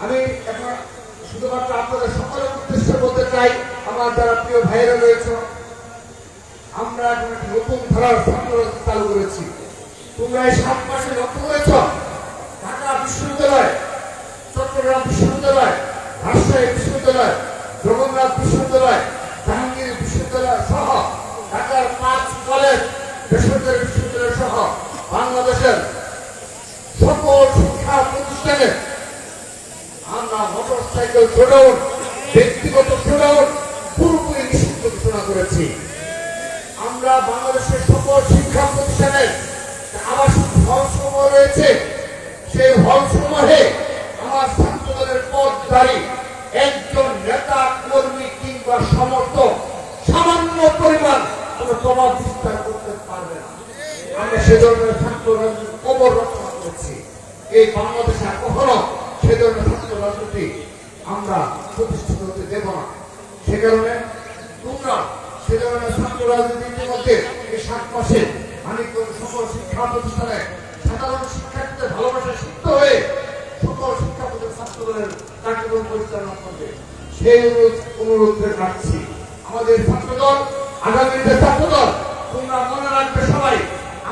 আমি এখন শুধুমাত্র আপনাদের সকলের উদ্দেশ্যে বলতে চাই, আমার যারা প্রিয় ভাইরা রয়েছে, আমরা এখন একটি নতুন ধারার ছাত্র চালু করেছি। তোমরা এই 7 মাসে লক্ষ্য করেছ, ঢাকা বিশ্ববিদ্যালয়, চট্টগ্রাম বিশ্ববিদ্যালয়, রাজশাহী বিশ্ববিদ্যালয়, জগন্নাথ বিশ্ববিদ্যালয়, জাহাঙ্গীর বিশ্ববিদ্যালয় সহ পলিটিক্যাল শোডাউন, ব্যক্তিগত শোডাউন পুরোপুরি নিষিদ্ধ ঘোষণা করেছি। আমরা বাংলাদেশের সকল শিক্ষা প্রতিষ্ঠানের আবাসিক হলসমূহ রয়েছে, সেই হলসমূহে আমার ছাত্রদলের পদধারী একজন নেতা কর্মী কিংবা সমর্থক সামান্য পরিমাণ কোনো প্রভাব বিস্তার করতে পারবে না। আমরা সে ধরনের ছাত্র রাজনীতি কবর রচনা করেছি। এই বাংলাদেশে কখনো সে ধরনের ছাত্র রাজনীতি আমরা প্রতিষ্ঠিত হতে দেব না। সে কারণে তোমরা সে ধরনের ছাত্র রাজনীতির মধ্যে এই 7 মাসে মানিকগঞ্জ সকল শিক্ষা প্রতিষ্ঠানে সাধারণ শিক্ষার্থীদের ভালোবাসা সিদ্ধ হয়ে সকল শিক্ষা প্রতিষ্ঠান ছাত্রদলের কার্যক্রম পরিচালনা করবে, সেই অনুরোধ রাখছি। আমাদের ছাত্রদল আগামী দিনের ছাত্রদল তোমরা মনে রাখবে সবাই,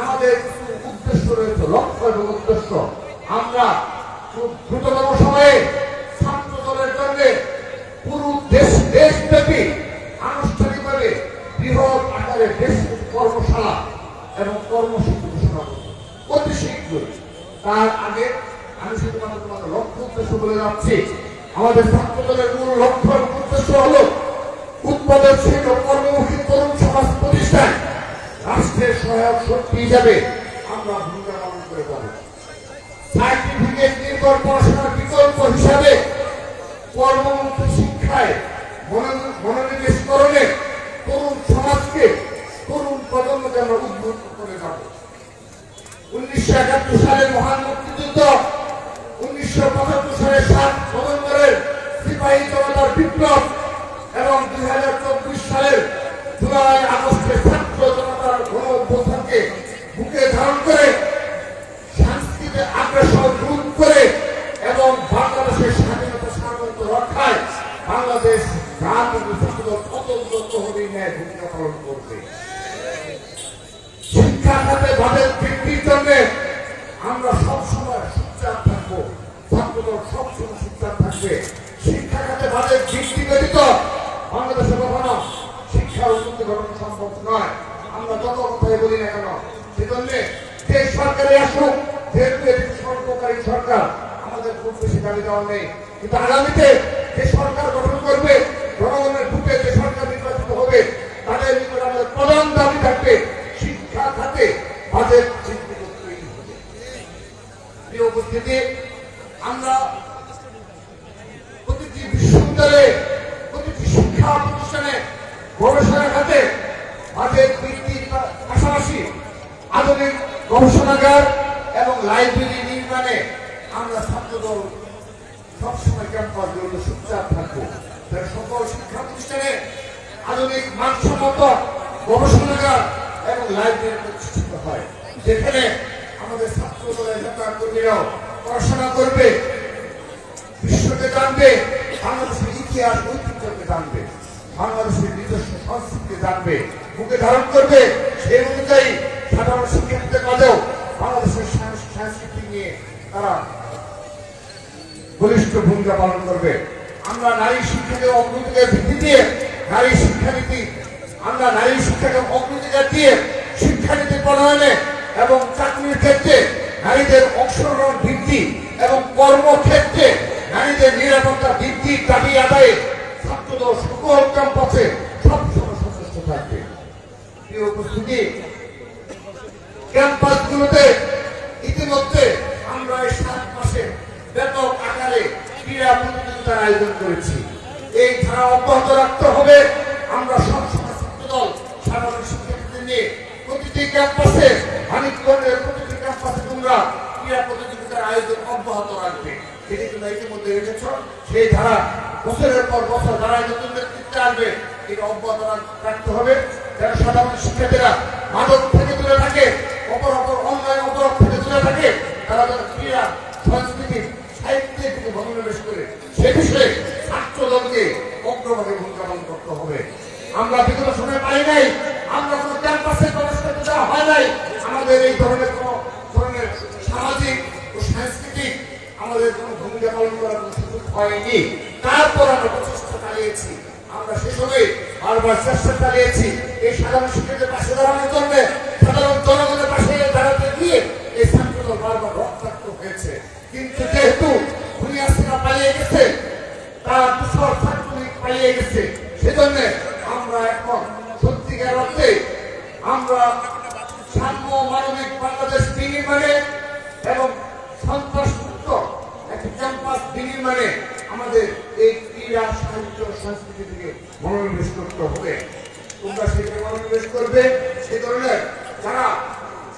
আমাদের কিছু উদ্দেশ্য রয়েছে, লক্ষ্য এবং উদ্দেশ্য। আমরা খুব দ্রুততম সময়ে ছাত্রদলের জন্য পুরো দেশব্যাপী আনুষ্ঠানিকভাবে বৃহৎ আকারে বেশ কর্মশালা এবং কর্মসূচি ঘোষণা করব অতি শীঘ্রই। তার আগে আমি শুধুমাত্র তোমাদের লক্ষ্য উদ্দেশ্য বলে যাচ্ছি। আমাদের ছাত্রদলের মূল লক্ষ্য এবং উদ্দেশ্য হল উৎপাদনশীল ও কর্মমুখী তরুণ সমাজ প্রতিষ্ঠান রাষ্ট্রের সহায়ক শক্তি হিসাবে আমরা ভূমিকা পালন করে যাব। সার্টিফিকেট নির্ভর পড়াশোনার বিকল্প হিসাবে কর্মমুখী শিক্ষায় মনোনিবেশকরণে তরুণ সমাজকে, তরুণ প্রজন্মকে আমরা উদ্বুদ্ধ করে যাব। 1971 সালের মহান মুক্তিযুদ্ধ, 1975 সালের 7 নভেম্বরের সিপাহী জনতার বিপ্লব এবং 2024 সালের জুলাই আগস্টের ছাত্র জনতার গণ-অভ্যুত্থানকে বুকে ধারণ করে সাংস্কৃতিক আগ্রাসন দূর করে এবং বাংলাদেশের স্বাধীনতা সার্বভৌমত্ব রক্ষায় বাংলাদেশ রাজনৈতিক ছাত্রদল অত্যন্ত তহবিল ন্যায় ভূমিকা পালন করবে। শিক্ষা খাতে বাজেট বৃদ্ধির জন্য আমরা সবসময় সোচ্চার থাকবো, ছাত্রদল সবসময় সোচ্চার থাকবে। শিক্ষা খাতে বাজেট বৃদ্ধি ব্যতীত বাংলাদেশে কখনো শিক্ষার উন্নতি ঘটানো সম্ভব নয়। আমরা যত কথাই বলি না কেন, সেজন্য যে সরকারে আসুক, যেহেতু এটি সর্বকারী সরকার, আমাদের খুব বেশি দাবি দেওয়া নেই। কিন্তু আগামীতে যে সরকার গঠন করবে, জনগণের ভোটে যে সরকার নির্বাচিত হবে, তাদের নিকট আমাদের প্রধান দাবি থাকবে শিক্ষা খাতে বাজেট বৃদ্ধি করতেই হবে। প্রিয় উপস্থিতি, আমরা প্রতিটি বিশ্ববিদ্যালয়ে, প্রতিটি শিক্ষা প্রতিষ্ঠানে, গবেষণা খাতে বাজেট বৃদ্ধির পাশাপাশি আধুনিক গবেষণাগার এবং লাইব্রেরি নির্মাণে আমরা ছাত্রদল সবসময় ক্যাম্পাসগুলোতে সোচ্চার থাকবো। সকল শিক্ষা প্রতিষ্ঠানে আধুনিক মানসম্মত গবেষণাগার এবং লাইব্রেরি প্রতিষ্ঠিত হয়, যেখানে আমাদের ছাত্রদলের নেতা কর্মীরাও পড়াশোনা করবে, বিশ্বকে জানবে, বাংলাদেশের ইতিহাস ঐতিহ্যকে জানবে, বাংলাদেশের নিজস্ব সংস্কৃতি জানবে, বুকে ধারণ করবে। সেই অনুযায়ী সাধারণ শিক্ষার্থীদের কাজেও বাংলাদেশের সংস্কৃতি নিয়ে তারা বলিষ্ঠ ভূমিকা পালন করবে। আমরা নারী শিক্ষাকে অগ্রাধিকার বৃদ্ধি দিয়ে নারী শিক্ষানীতি, আমরা নারী শিক্ষাকে অগ্রাধিকার দিয়ে শিক্ষানীতি প্রণয়নে এবং চাকরির ক্ষেত্রে নারীদের অংশগ্রহণ বৃদ্ধি এবং কর্মক্ষেত্রে নারীদের নিরাপত্তা বৃদ্ধির দাবি আদায়ে ছাত্রদল সকল ক্যাম্পাসে সবসময় সচেষ্ট থাকবে। প্রিয় উপস্থিতি, ক্যাম্পাসগুলোতে ইতিমধ্যে আমরা এই 7 মাসে ব্যাপক আকারে ক্রীড়া প্রতিযোগিতার আয়োজন করেছি। এই ধারা অব্যাহত রাখতে হবে। আমরা সবসময় ছাত্রদল সাধারণ শিক্ষার্থীদের নিয়ে প্রতিটি ক্যাম্পাসে, মানিকগঞ্জের প্রতিটি ক্যাম্পাসে তোমরা ক্রীড়া প্রতিযোগিতার আয়োজন অব্যাহত রাখবে। যেটি তোমরা ইতিমধ্যে রেখেছ, সেই ধারা বছরের পর বছর যারা নতুন নেতৃত্বে আসবে এটা অব্যাহত রাখতে হবে, যেন সাধারণ শিক্ষার্থীরা মাদক থেকে দূরে থাকে, অন্যায় অপরাধ থেকে দূরে থাকে, তারা যেন ক্রীড়া, সংস্কৃতি, সাহিত্যের দিকে মনোনিবেশ করে সে বিষয়ে ছাত্রদলকে অগ্রভাগে ভূমিকা পালন করতে হবে। আমরা বিগত সময় পাই নাই, আমরা কোনো ক্যাম্পাসে প্রবেশ করতে দেওয়া হয় নাই, আমাদের এই ধরনের কোনো ধরনের সামাজিক ও সাংস্কৃতিক আমাদের কোনো ভূমিকা পালন করার কোনো সুযোগ হয়নি। তারপর আমরা প্রচেষ্টা চালিয়েছি, আমরা সেসবে বারবার চেষ্টা চালিয়েছি এই সাধারণ শিক্ষার্থীদের পাশে দাঁড়ানোর জন্য, সাধারণ জনগণের পাশে দাঁড়াতে গিয়ে এই ছাত্রদল বারবার রক্তাক্ত হয়েছে। কিন্তু যেহেতু দুনিয়া সেনা পালিয়ে গেছে, তার নিয়ে গেছে। সেজন্য আমরা এখন সত্যিকার অর্থে আমরা সাম্য মানবিক বাংলাদেশ বিনির্মাণে এবং সন্ত্রাসমুক্ত একটি ক্যাম্পাস বিনির্মাণে আমাদের এই ক্রীড়া সাহিত্য সংস্কৃতি থেকে মনোনিবেশ করতে হবে। তোমরা সেখানে মনোনিবেশ করবে। সেই ধরনের যারা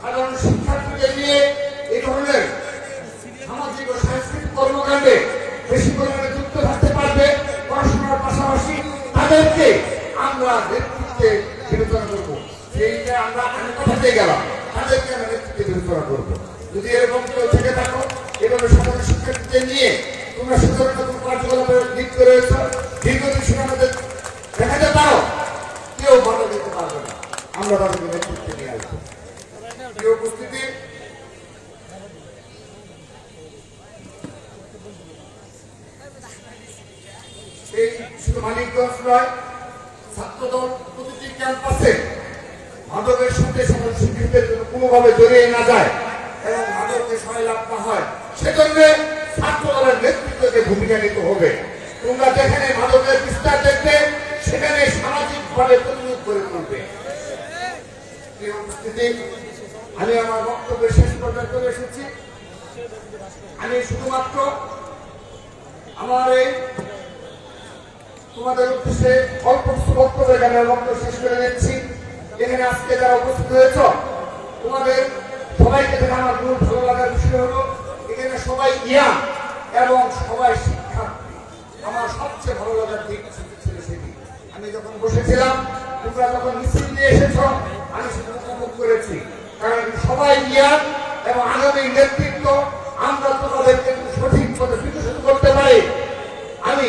সাধারণ শিক্ষার্থীদের নিয়ে এই ধরনের সামাজিক ও সাংস্কৃতিক কর্মকাণ্ডে বেশি পরিমাণে যুক্ত থাকতে পারবে, পড়াশোনার পাশাপাশি তাদেরকে আমরা নেতৃত্বে বিবেচনা করবো। সেইটা আমরা আমি কথাতে গেলাম, তাদেরকে আমরা নেতৃত্বে বিবেচনা করবো। যদি এরকম কেউ থেকে থাকো এভাবে সাধারণ শিক্ষার্থীদের নিয়ে তোমরা সুন্দর নতুন কার্যকলাপে লিপ্ত রয়েছ, দীর্ঘদিন সেটা আমাদের দেখাতে পারো, কেউ বাধা দিতে পারবে না। আমরা তাদেরকে নেতৃত্বে নিয়ে আসবো। প্রিয় উপস্থিতি, এই শুধু মানিকগঞ্জ নয়, ছাত্রদল প্রতিটি ক্যাম্পাসে মাদকের সাথে সকল শিক্ষার্থীদের জন্য কোনোভাবে জড়িয়ে না যায় এবং মাদককে সহায়তা না হয়, সেজন্য ছাত্রদলের নেতৃত্বকে ভূমিকা নিতে হবে। তোমরা যেখানে মাদকের বিস্তার দেখবে সেখানে সামাজিক ভাবে প্রতিরোধ করে তুলবে। প্রিয় উপস্থিতি, আমি আমার বক্তব্যের শেষ পর্যায়ে চলে এসেছি। আমি শুধুমাত্র আমার এই তোমাদের উদ্দেশ্যে অল্প কিছু বক্তব্য এখানে বক্তব্য শেষ করে নিচ্ছি। এখানে আজকে যারা উপস্থিত হয়েছ তোমাদের সবাইকে দেখে আমার খুব ভালো লাগার বিষয় হলো এখানে সবাই ইয়াং এবং সবাই শিক্ষার্থী। আমার সবচেয়ে ভালো লাগার দিক ছিল সেটি। আমি যখন বসেছিলাম তোমরা যখন মিছিল নিয়ে এসেছ আমি সেটা উপভোগ করেছি, কারণ সবাই ইয়াং এবং আগামী নেতৃত্ব আমরা তোমাদেরকে সঠিক পথে বিকশিত করতে পারি। আমি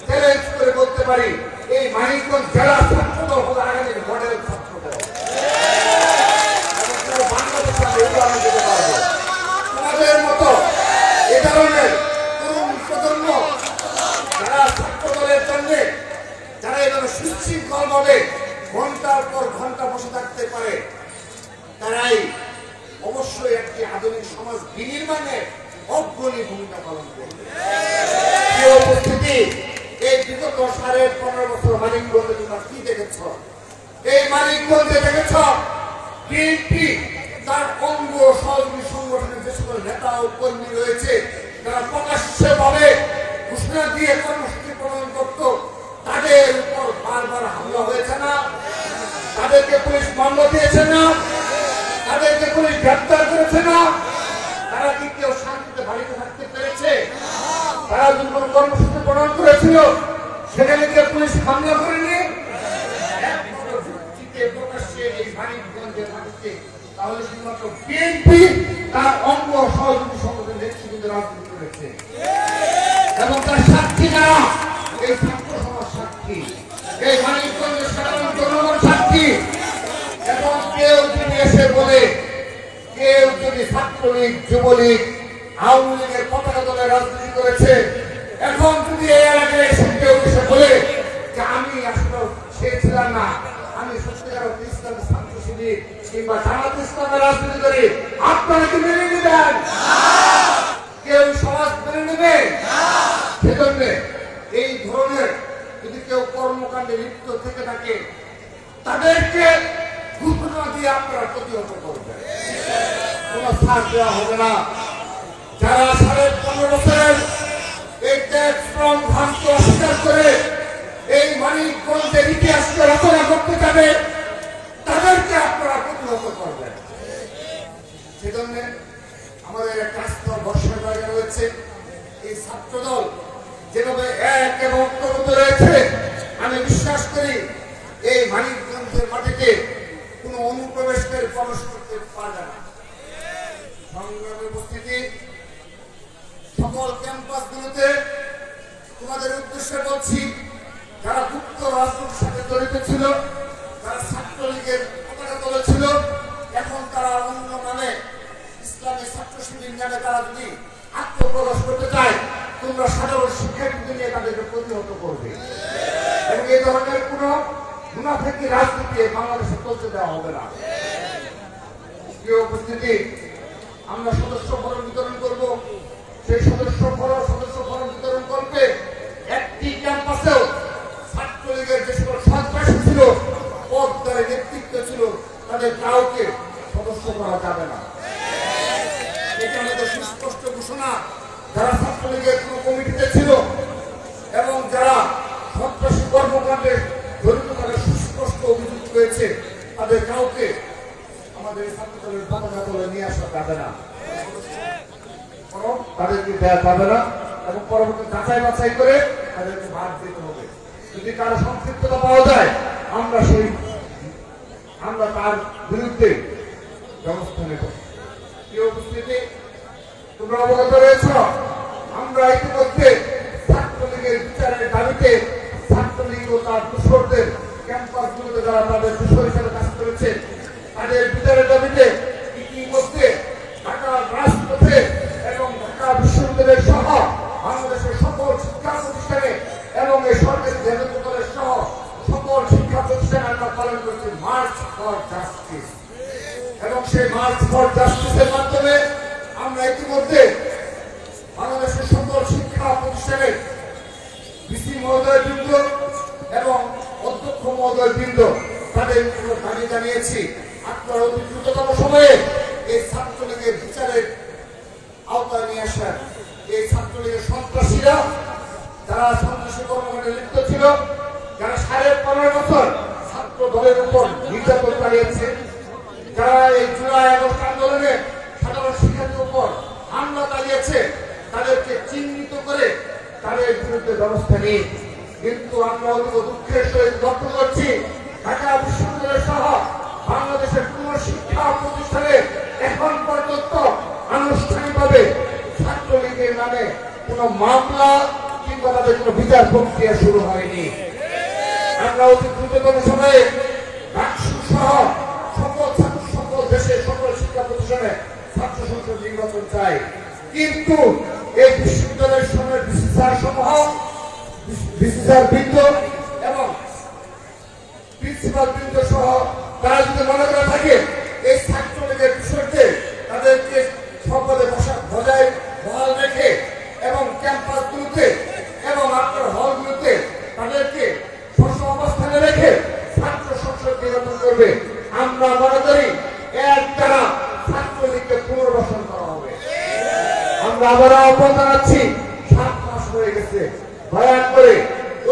চ্যালেঞ্জ করে বলতে পারি এই মানিকগঞ্জ জেলা ছাত্রদল হলো আগামীর মডেল ছাত্রদল। বাংলাদেশে আমি যেতে পারবো তোমাদের মতো এ ধরনের তরুণ প্রজন্ম যারা ছাত্রদলের জন্য যারা এভাবে সুশৃঙ্খল ভাবে ঘন্টার পর ঘন্টা বসে থাকতে পারে, তারাই অবশ্যই একটি আধুনিক সমাজ বিনির্মাণে অগ্রণী ভূমিকা পালন করবে। উপস্থিতি, এই বিগত 15.5 বছর মানিকগঞ্জে তোমরা কি দেখেছ? এই মানিকগঞ্জে দেখেছ বিএনপি তার অঙ্গ সহযোগী সংগঠনের যে সকল নেতা ও কর্মী রয়েছে তারা প্রকাশ্যে ভাবে ঘোষণা দিয়ে কর্মসূচি প্রণয়ন করত, তাদের উপর বারবার হামলা হয়েছে না? তাদেরকে পুলিশ মামলা দিয়েছে না? তাদেরকে পুলিশ গ্রেপ্তার করেছে না? তারা কি কেউ শান্তিতে বাড়িতে থাকতে পেরেছে? তারা যদি কোনো কর্মসূচি প্রণয়ন করেছিল সেখানে কি পুলিশ হামলা করেনি? তাহলে শুধুমাত্র বিএনপি তার অঙ্গ সহযোগী সংগঠনের নেতৃত্বে রাজনীতি করেছে এবং তার সাক্ষী যারা এই ছাত্র সমাজ সাক্ষী, এই মানিকগঞ্জের সাধারণ জনগণ সাক্ষী। এবং কেউ যদি এসে বলে, কেউ যদি ছাত্রলীগ, যুবলীগ, আওয়ামী লীগের পতাকা দলে রাজনীতি করেছে, এখন যদি এই এলাকায় এসে কেউ এসে বলে যে আমি আসলে সে ছিলাম না, আমি সত্যিকার ইসলামের ছাত্র শিবির কিংবা জামাত ইসলামের রাজনীতি করি, আপনারা কি মেনে নেবেন? কেউ সমাজ মেনে নেবে? সেজন্য এই ধরনের যদি কেউ কর্মকাণ্ডে লিপ্ত থেকে থাকে তাদেরকে ঘোষণা দিয়ে আপনারা প্রতিহত করবেন, কোনো ছাড় দেওয়া হবে না। যারা 15.5 বছরের এই ত্যাগ শ্রম ভ্রান্ত অস্বীকার করে এই মানিকগঞ্জের ইতিহাসকে রচনা করতে যাবে তাদেরকে আপনারা প্রতিহত করবেন। সেজন্য আমাদের একটা আস্থা ভরসার জায়গা রয়েছে। এই ছাত্রদল যেভাবে এক এবং ঐক্যবদ্ধ রয়েছে, আমি বিশ্বাস করি এই মানিকগঞ্জের মাটিতে কোনো অনুপ্রবেশকারী প্রবেশ করতে পারবে না। সংগ্রামের উপস্থিতি, সকল ক্যাম্পাসগুলোতে তোমাদের উদ্দেশ্যে বলছি, যারা গুপ্ত রাজনীতির সাথে জড়িত ছিল, যারা ছাত্রলীগের পতাকা দলে ছিল, এখন তারা অন্য নামে ইসলামী ছাত্র শিবির নামে তারা যদি আত্মপ্রকাশ করতে চায়, তোমরা সাধারণ শিক্ষার্থীদের নিয়ে তাদেরকে প্রতিহত করবে এবং এই ধরনের কোন মুনাফিকি রাজনীতি বাংলাদেশে চলতে দেওয়া হবে না। প্রিয় উপস্থিতি, আমরা সদস্য ফরম বিতরণ করব। সেই সদস্য ফরম বিতরণ করবে একটি ক্যাম্পাসেও দলের নেতৃত্ব ছিল তাদের কাউকে সদস্য করা যাবে না। এটা আমাদের সুস্পষ্ট ঘোষণা। যারা ছাত্রলীগের কোন কমিটিতে ছিল এবং যারা সন্ত্রাসী কর্মকাণ্ডে জড়িত তাদের সুস্পষ্ট অভিযোগ রয়েছে, তাদের কাউকে আমাদের ছাত্র দলের পতাকা দলে নিয়ে আসা যাবে না, তাদেরকে দেওয়া যাবে না এবং পরবর্তী যাচাই বাছাই করে তাদেরকে ভাগ দিতে হবে। যদি কারো সম্পৃক্ততা পাওয়া যায় আমরা তার বিরুদ্ধে ব্যবস্থা নেব। কি উপস্থিতি, তোমরা অবগত রয়েছ, আমরা ইতিমধ্যে ছাত্রলীগের বিচারের দাবিতে ছাত্রলীগ ও তার দূষরদের ক্যাম্পাসগুলোতে যারা তাদের দূষর হিসেবে কাজ করেছে তাদের বিচারের দাবিতে ইতিমধ্যে ঢাকার রাজপথে এবং ঢাকা বিশ্ববিদ্যালয়ের সহ বাংলাদেশের সকল শিক্ষা প্রতিষ্ঠানে এবং এই সরকারি বেসরকারি সহ সকল শিক্ষা প্রতিষ্ঠানে আমরা পালন করছি মার্চ ফর জাস্টিস। এবং সেই মার্চ ফর জাস্টিসের মাধ্যমে আমরা ইতিমধ্যে বাংলাদেশের সকল শিক্ষা প্রতিষ্ঠানের ভিসি মহোদয় বৃন্দ এবং অধ্যক্ষ মহোদয় বৃন্দ তাদের দাবি জানিয়েছি আপনারা অতি দ্রুততম সময়ে এই ছাত্রলীগের বিচারের আওতায় নিয়ে আসেন। এই ছাত্রলীগের সন্ত্রাসীরা যারা সন্ত্রাসী কর্মকাণ্ডে লিপ্ত ছিল, যারা 15.5 বছর ছাত্র দলের উপর নির্যাতন চালিয়েছে, যারা এই জুলাই আগস্ট আন্দোলনে সাধারণ শিক্ষার্থীর উপর হামলা চালিয়েছে, তাদেরকে চিহ্নিত করে তাদের বিরুদ্ধে ব্যবস্থা নিই। কিন্তু আমরা অতি দুঃখের সহিত লক্ষ্য করছি ঢাকা বিশ্ববিদ্যালয় সহ বাংলাদেশের কোন শিক্ষা প্রতিষ্ঠানে এখন পর্যন্ত আনুষ্ঠানিকভাবে ছাত্রলীগের নামে কোন মামলা কিংবা তাদের কোন বিচার প্রক্রিয়া শুরু হয়নি। আমরা অতি দ্রুততম সময়ে ডাকসু সহ সকল দেশের সকল শিক্ষা প্রতিষ্ঠানে ছাত্র সংসদ নির্বাচন চাই। কিন্তু এই বিশ্ববিদ্যালয়ের সময় বিসিসিআর সমূহ বিসিসিআর বৃন্দ এবং প্রিন্সিপাল বৃন্দ সহ তারা যদি মনে করে থাকে এই ছাত্রলীগের বিষয়কে তাদেরকে সকলে বজায় বহাল রেখে এবং ক্যাম্পাসগুলোতে এবং আপনার হলগুলোতে তাদেরকে শস্য অবস্থানে রেখে ছাত্র সংসদ নির্বাচন করবে, আমরা মনে করি এর দ্বারা ছাত্রলীগকে পুনর্বাসন করা হবে। আমরা আবার আহ্বান জানাচ্ছি, 7 মাস হয়ে গেছে, দয়া করে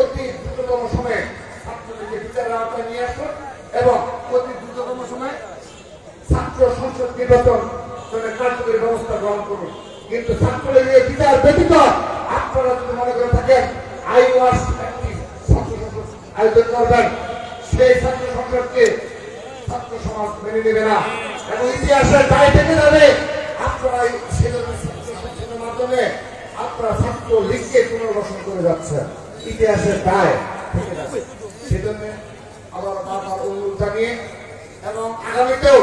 অতি দ্রুততম সময়ে ছাত্রলীগকে বিচারের আওতায় নিয়ে আসুন এবং অতি দ্রুততম সময়ে ছাত্র সংসদ নির্বাচন কার্যকরী ব্যবস্থা গ্রহণ করুন। কিন্তু ছাত্রলীগের বিচার ব্যতীত আপনারা যদি মনে করে থাকেন আইওয়াস একটি ছাত্র সংসদ আয়োজন করবেন, সেই ছাত্র সংসদকে ছাত্র সমাজ মেনে নেবে না এবং ইতিহাসের দায় থেকে যাবে। আপনারা সেজন্য ছাত্র সংসদের মাধ্যমে আপনারা ছাত্র লীগকে পুনর্বাসন করে যাচ্ছেন, ইতিহাসের দায় থেকে যাবে। সেজন্য আবার বারবার অনুরোধ জানিয়ে এবং আগামীতেও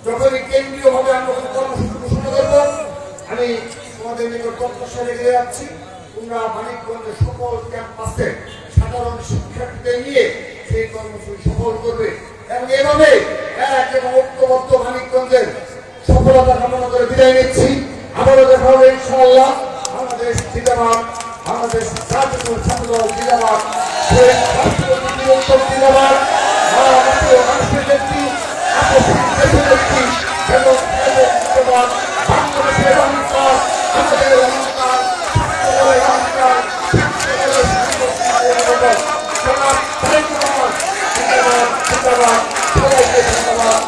যখনই কেন্দ্রীয় ভাবে আমরা কর্মসূচি ঘোষণা করব, আমি তোমাদের নিকট প্রত্যাশা রেখে যাচ্ছি তোমরা মানিকগঞ্জের সকল ক্যাম্পাসে সাধারণ শিক্ষার্থীদের নিয়ে সেই কর্মসূচি সফল করবে এবং এভাবে এক এবং ঐক্যবদ্ধ মানিকগঞ্জের সফলতা কামনা করে বিদায় নিচ্ছি। আবারও দেখা হবে ইনশাআল্লাহ। বাংলাদেশ জিন্দাবাদ, বাংলাদেশ জাতীয় ছাত্রদল জিন্দাবাদ, রাষ্ট্রপতি নিরন্তর জিন্দাবাদ, মানুষের নেত্রী দেশের নেত্রী এবং বাংলাদেশের অহংকার, আমাদের অহংকার, ছাত্রদলের অহংকার, জিন্দাবাদ, সবাইকে ধন্যবাদ।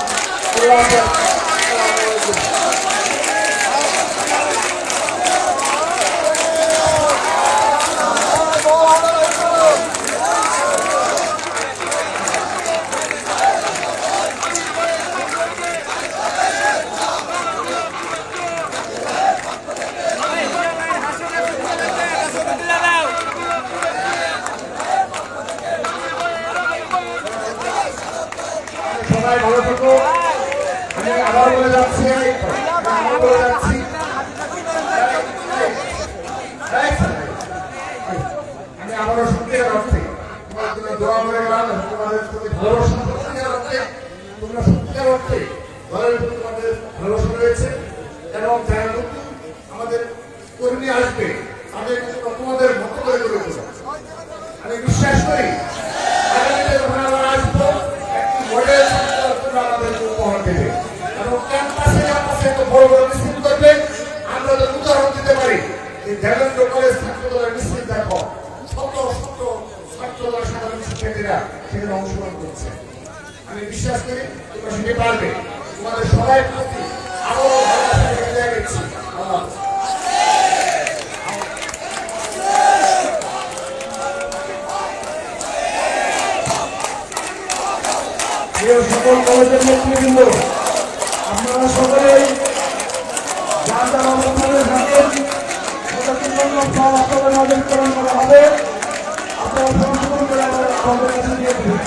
সবাই ভালো থাকো। আমি আবার বলে যাচ্ছি আমি আবারও সত্যিকার অর্থে তোমার জন্য দোয়া করে গেলাম, তোমাদের প্রতি ভালোবাসা সত্যিকার অর্থে তোমরা সত্যিকার অর্থে দলের প্রতি তোমাদের ভালোবাসা রয়েছে এবং যারা নতুন আমাদের কর্মী আসবে তাদের তোমাদের মতো করে গড়ে তোলো। আমি বিশ্বাস করি আগামীতে যখন আমরা আসবো আমি বিশ্বাস করি তোমরা সেটা পারবে। তোমাদের সবাই প্রতি আরো ভালোবাসা বিদায় দিচ্ছি। সকল কলেজের নেতৃবৃন্দ, আপনারা সকলেই যার যার অবস্থানে থাকেন, ফল আপনাদের নজর প্রেরণ করা হবে। আপনারা সংশোধন করে আমাদের কাছে দিয়ে দেবেন।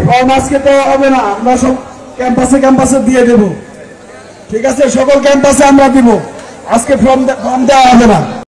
ফর্ম আজকে দেওয়া হবে না, আমরা সব ক্যাম্পাসে দিয়ে দেব। ঠিক আছে, সকল ক্যাম্পাসে আমরা দিব। আজকে ফর্ম দেওয়া হবে না।